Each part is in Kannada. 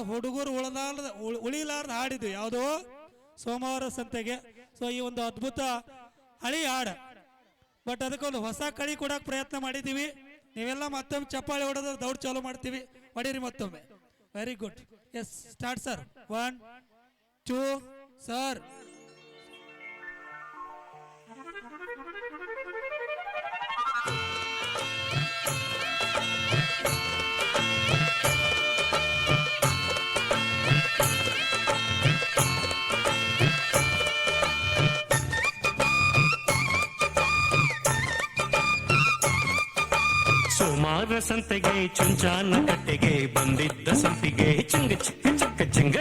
ಹುಡುಗರು ಉಳಿಲಾರ್ದ ಹಾಡಿದ್ವಿ ಯಾವುದು ಸೋಮವಾರ ಸಂತೆಗೆ. ಸೊ ಈ ಒಂದು ಅದ್ಭುತ ಹಳಿ ಹಾಡು, ಬಟ್ ಅದಕ್ಕೊಂದು ಹೊಸ ಕಳಿ ಕೊಡಕ್ಕೆ ಪ್ರಯತ್ನ ಮಾಡಿದ್ದೀವಿ. ನೀವೆಲ್ಲ ಮತ್ತೊಮ್ಮೆ ಚಪ್ಪಾಳೆ ಹೊಡೆದ್ರೆ ದೌಡ್ ಚಾಲು ಮಾಡ್ತೀವಿ, ಹೊಡೀರಿ ಮತ್ತೊಮ್ಮೆ. Very good. Yes, start sir. 1 2 sir. ಸೋಮಾರ ಸಂತೆಗೆ ಚುಂಚಾನ ಕಟ್ಟೆಗೆ ಬಂದಿದ್ದ ಸಂಪಿಗೆ ಚಿಂಗ ಚಿಕ್ಕ ಚಿಕ್ಕ ಚಿಂಗ,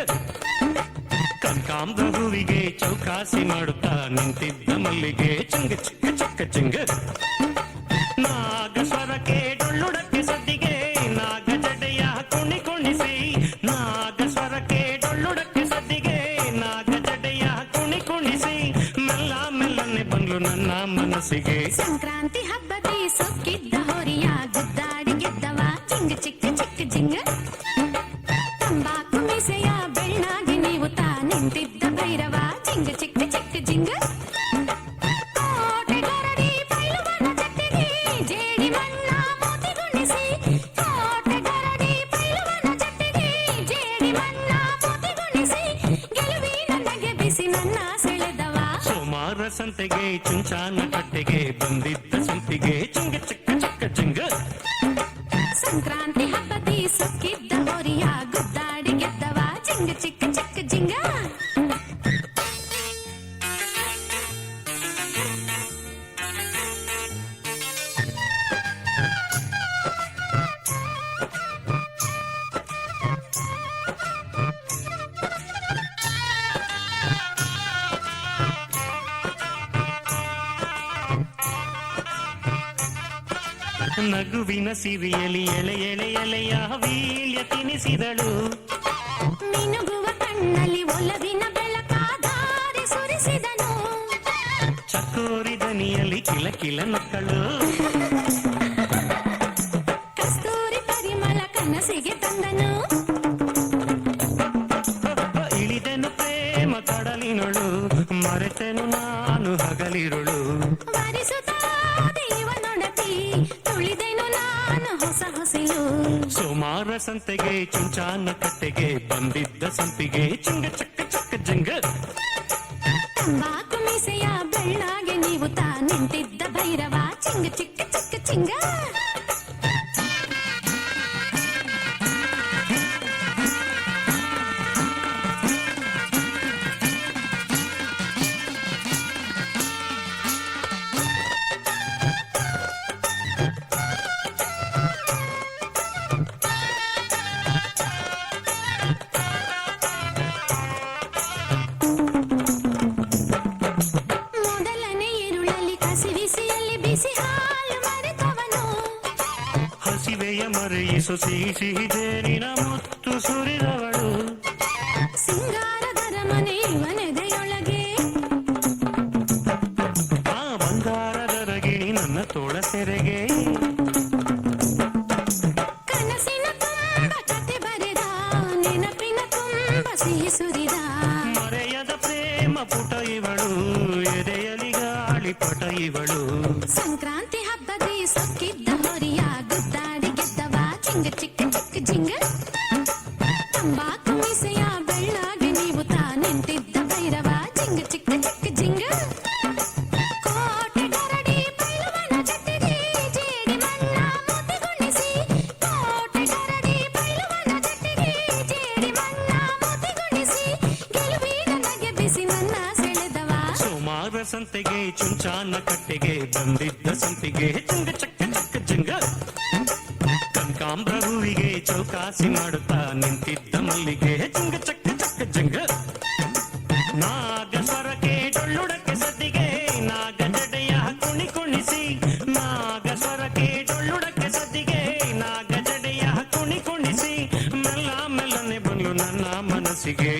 ಕನಕಾಂಬರ ಹೂವಿಗೆ ಚೌಕಾಸಿ ಮಾಡುತ್ತಾ ನಿಂತಿದ್ದ ಮಲ್ಲಿಗೆ ಚಿಂಗ ಚಿಕ್ಕ ಚಿಕ್ಕ ಚಿಂಗ, ನಾಗಸ್ವರಕ್ಕೆ ಡೊಳ್ಳುಡಕ್ಕೆ ಸದ್ದಿಗೆ ನಾಗ ಜಡೆಯ ಕುಣಿ ಕುಣಿಸಿ, ನಾಗಸ್ವರಕ್ಕೆ ಡೊಳ್ಳುಡಕ್ಕೆ ಸದ್ದಿಗೆ ನಾಗ ಜಡೆಯ ಕುಣಿ ಕುಣಿಸಿ, ಮೆಲ್ಲ ಮೆಲ್ಲನೆ ಬಂದ್ಲು ನನ್ನ ಮನಸ್ಸಿಗೆ. ಸಂಕ್ರಾಂತಿ ಹಬ್ಬದಿ ಸೊಕ್ಕಿದ್ದ ಹೊರಿಯ ಗುದ್ದಾಡಿ ಗೆದ್ದವ ಚಿಂಗ ಚಿಕ್ಕ ಚಿಕ್ಕ ಜಿಂಗ, ತಂಬಾಕು ಮೀಸೆಯ ಬೆಳ್ಳಾಗಿ ನೀವು ತಾ ನಿಂತಿದ್ದ ಭೈರವ ಚಿಂಗ ಚಿಕ್ಕ ಚಿಕ್ಕ ಜಿಂಗ, ಕೋಟೆ ಗರಡಿ ಬೈಲುವನ ಜಟ್ಟಿಗೆ ಜೇಡಿ ಮಣ್ಣ ಮೋತಿಗುಣಿಸಿ, ಕೋಟೆ ಗರಡಿ ಬೈಲುವನ ಜಟ್ಟಿಗೆ ಜೇಡಿ ಮಣ್ಣ ಮೋತಿಗುಣಿಸಿ, ಗೆಲುವಿನ ನಗೆ ಬಿಸಿ ನನ್ನ ಸೆಳೆದವ. ಸೋಮಾರ ಸಂತೆಗೆ ಚುಂಚಾನ ಕಟ್ಟೆಗೆ ಬಂದಿದ್ದ ಸಂಪಿಗೆ ಚಿಂಗ ಚಿಕ್ಕ ಚಿಕ್ಕ ಚಿಂಗ, ಸಂಕ್ರಾಂತಿ ಹಬ್ಬದಿ ಸೊಕ್ಕಿದ್ದ ಹೊರಿಯ ಗುದ್ದಾಡಿ ಗೆದ್ದವ ಚಿಂಗ ಚಿಕ್ಕ ಚಿಕ್ಕ ಜಿಂಗ. ನಗುವಿನ ಸಿರಿಯಲಿ ಎಳೆ ಎಳೆ ಎಲೆಯ ವೀಳ್ಯ ತಿನಿಸಿದಳು, ಮಿನುಗುವ ಕಣ್ಣಲ್ಲಿ ಒಲವಿನ ಬೆಳಕಾದಾರಿ ಸುರಿಸಿದನು, ಚಕೋರಿ ದನಿಯಲ್ಲಿ ಕಿಲ ಕಿಲ ನಕ್ಕಳು, ಕಸ್ತೂರಿ ಪರಿಮಳ ಕನಸಿಗೆ ತಂದನು, ಇಳಿದೆನು ಪ್ರೇಮ ಕಡಲಿನಳು, ಮರೆತೆನು ನಾನು ಹಗಲಿರುಳು, ವರಿಸುತ್ತಾ ದೇವನೊಡತಿ ತುಳಿದೆನು ನಾನು ಹೊಸ ಹೊಸಿಲು. ಸೋಮಾರ ಸಂತೆಗೆ ಚುಂಚಾನ ಕಟ್ಟೆಗೆ ಬಂದಿದ್ದ ಸಂಪಿಗೆ ಚಿಂಗ ಚಕ್ಕ ಚಕ್ಕ ಜಿಂಗ, ತಂಬಾಕು ಮೀಸೆಯ ಬೆಳ್ಳಾಗೆ ನೀವು ತಾ ನಿಂತಿದ್ದ ಭೈರವ ಚಿಂಗ ಚಿಕ್ಕ ಚಿಕ್ಕ ಚಿಂಗ. ಮೊದಲನೇ ಇರುಳಲ್ಲಿ ಕಸಿವಿಸಿಯಲ್ಲಿ ಬಿಸಿ ಹಾಲು ಮರೆತವನು, ಹಸಿವೆಯ ಮರೆಯಿಸು ಸಿಹಿ ಸಿಹಿ ಜೇನಿನ ಮುತ್ತು ಸುರಿದವಳು, ಸಿಂಗಾರದರ ಮನೆ ಇವನೆದೆಯೊಳಗೆ, ಆ ಬಂಗಾರದ ರಗಿಣಿ ನನ್ನ ತೋಳ ಸೆರೆಗೆ, ಕನಸಿನ ತುಂಬ ಕತೆ ಬರೆದ ನೆನಪಿನ ತುಂಬ ಸಿಹಿ ಸುರಿದ, ಮರೆಯದ ಪ್ರೇಮ ಪುಟ ಇವಳು, ಎದೆಯಲಿ ಗಾಳಿ ಪಟ ಇವಳು, ಸಂಕ್ರಾಂತಿ ಹಬ್ಬದಿ ಸೊಕ್ಕಿದ್ದ ಹೊರಿಯ ಗುದ್ದಾಡಿ ಗೆದ್ದವ ಚಿಂಗ ಚಿಕ್ಕ ಚಿಕ್ಕ ಜಿಂಗ, ತಂಬಾಕು ಮೀಸೆಯ ಬೆಳ್ಳಾಗಿ ನೀವು ತಾ ನಿಂತಿದ್ದ ಭೈರವ ಚಿಂಗ ಚಿಕ್ಕ ಚಿಕ್ಕ ಜಿಂಗ, ಕೋಟೆ ಗರಡಿ ಬೈಲುವನ ಜಟ್ಟಿಗೆ ಜೇಡಿ ಮಣ್ಣ ಮೋತಿಗುಣಿಸಿ, ಕೋಟೆ ಗರಡಿ ಬೈಲುವನ ಜಟ್ಟಿಗೆ ಜೇಡಿ ಮಣ್ಣ ಮೋತಿಗುಣಿಸಿ, ಗೆಲುವಿನ ನಗೆ ಬಿಸಿ ನನ್ನ ಸೆಳೆದವ. ಸೋಮಾರ ಸಂತೆಗೆ ಚುಂಚಾನ ಕಟ್ಟೆಗೆ ಬಂದಿದ್ದ ಸಂಪಿಗೆ ಚಿಂಗ ಚಕ್ಕ ಚಕ್ಕ ಜಿಂಗ, ಕನಕಾಂಬರ ಹೂವಿಗೆ ಚೌಕಾಸಿ ಮಾಡುತ್ತಾ ನಿಂತಿದ್ದ ಮಲ್ಲಿಗೆ ಚಿಂಗ ಚಕ್ಕ ಚಕ್ಕ ಜಿಂಗ, ನಾಗಸ್ವರಕ್ಕೆ ಡೊಳ್ಳುಡಕ್ಕೆ ಸದ್ದಿಗೆ ನಾಗ ಜಡೆಯ ಕುಣಿ ಕುಣಿಸಿ, ನಾಗಸ್ವರಕ್ಕೆ ಡೊಳ್ಳುಡಕ್ಕೆ ಸದ್ದಿಗೆ ನಾಗ ಜಡೆಯ ಕುಣಿ ಕುಣಿಸಿ, ಮೆಲ್ಲ ಮೆಲ್ಲನೆ ಬಂದ್ಲು ನನ್ನ ಮನಸ್ಸಿಗೆ.